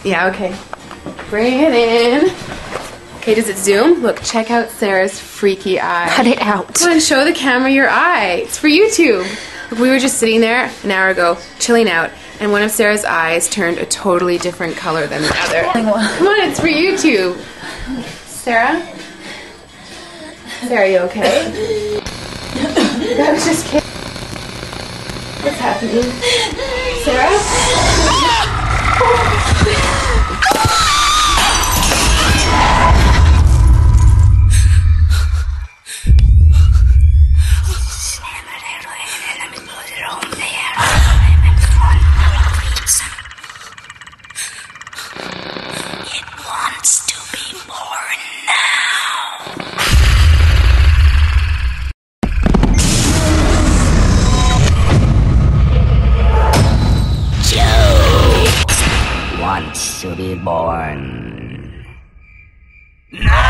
Yeah, okay. Bring it in. Okay, does it zoom? Look, check out Sarah's freaky eye. Cut it out. Come on, show the camera your eye. It's for YouTube. Look, we were just sitting there an hour ago, chilling out, and one of Sarah's eyes turned a totally different color than the other. Come on, it's for YouTube. Sarah? Sarah, are you okay? I was just kidding. What's happening? Sarah? It wants to be born now. Joe wants to be born. No!